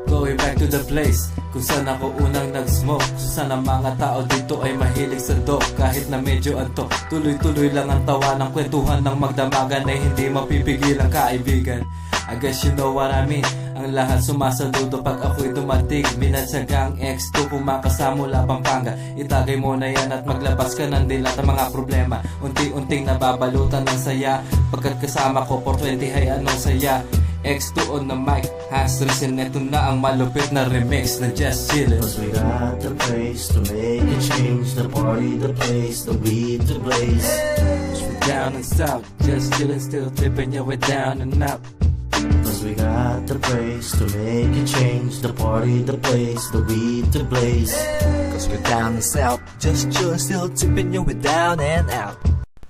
Going back to the place kung saan ako unang nag-smoke. Kung saan ang mga tao dito ay mahilig sa dope. Kahit na medyo antok, tuloy-tuloy lang ang tawa ng kwentuhan ng magdamagan ay hindi mapipigil ang kaibigan. I guess you know what I mean. Ang lahat sumasaludo pag ako'y dumating. Minatsagang X2 kumakasa mula Pampanga. Itagay mo na yan at maglabas ka ng dilat ng mga problema. Unti-unting nababalutan ng saya. Pagkat kasama ko for 20 ay anong saya. X2 on the mic, has risen. Ito na ang malupit na remix na Just Chillin'. Cause we got the place to make a change. The party, the place, the weed to blaze. Cause we're down and south, just chillin', still tipping your way down and up. Cause we got the place to make a change. The party, the place, the weed to blaze. Cause we're down and south, just chillin', still tipping your way down and out.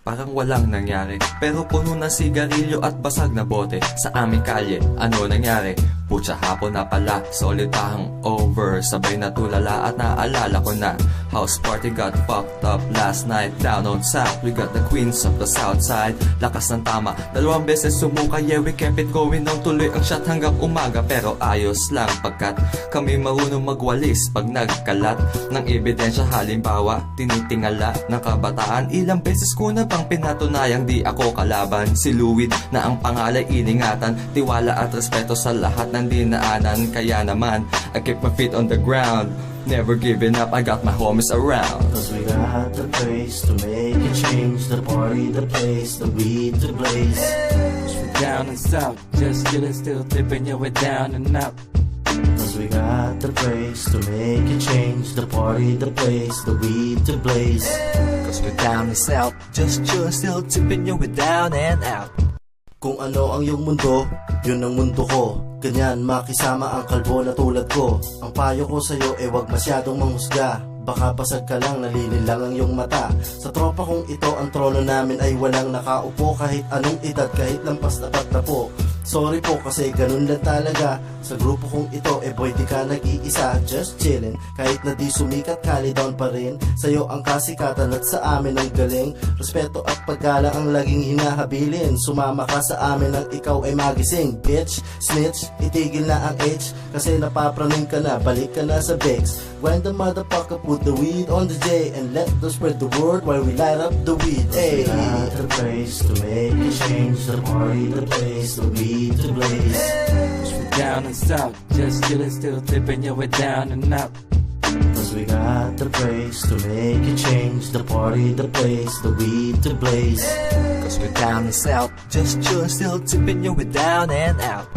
Parang walang nangyari, pero puno na sigarilyo at basag na bote sa aming kalye. Ano nangyari? Putya hapon na pala, solid pahang over. Sabay na tulala at naalala ko na house party got fucked up last night. Down on south, we got the queens of the south side. Lakas ng tama, 2 beses sumuka. Yeah, we kept it going on, tuloy ang shot hanggang umaga. Pero ayos lang pagkat kami marunong magwalis pag nagkalat ng ebidensya. Halimbawa, tinitingala ng kabataan. Ilang beses ko na bang pinatunayang di ako kalaban. Si Louie na ang pangalay iningatan. Tiwala at respeto sa lahat ng dinaanan. Kaya naman, I keep my feet on the ground. Never giving up, I got my homies around. Cause we got the place to make a change. The party, the place, the weed to blaze. Cause we're down and south, just chillin', still tipping your way down and up. Cause we got the place to make a change. The party, the place, the weed to blaze. Cause we're down and south, just chillin', still tipping your way down and out. Kung ano ang iyong mundo, yun ang mundo ko. Ganyan makisama ang kalbo na tulad ko. Ang payo ko sa'yo wag masyadong manghusga. Baka basag ka lang, nalililang ang iyong mata. Sa tropa kong ito, ang trono namin ay walang nakaupo. Kahit anong edad, kahit lampas na pagtapo. Sorry po kasi ganun lang talaga. Sa grupo kong ito, boy di ka nag-iisa. Just chillin', kahit na di sumikat, kali down pa rin. Sa'yo ang kasikatan at sa amin ang galing. Respeto at paggalang ang laging hinahabilin. Sumama ka sa amin nang ikaw ay magising. Bitch, snitch, itigil na ang H. Kasi napapraning ka na, balik ka na sa Bex. When the motherfucker put the weed on the J, and let us spread the word while we light up the weed. Hey, we got the place to make a change. The party, the place, the weed to blaze. Cause we're down and south, just chillin', still tipping your way down and up. Cause we got the place to make a change. The party, the place, the weed to blaze. Cause we're down and south, just chillin', still tipping your way down and out.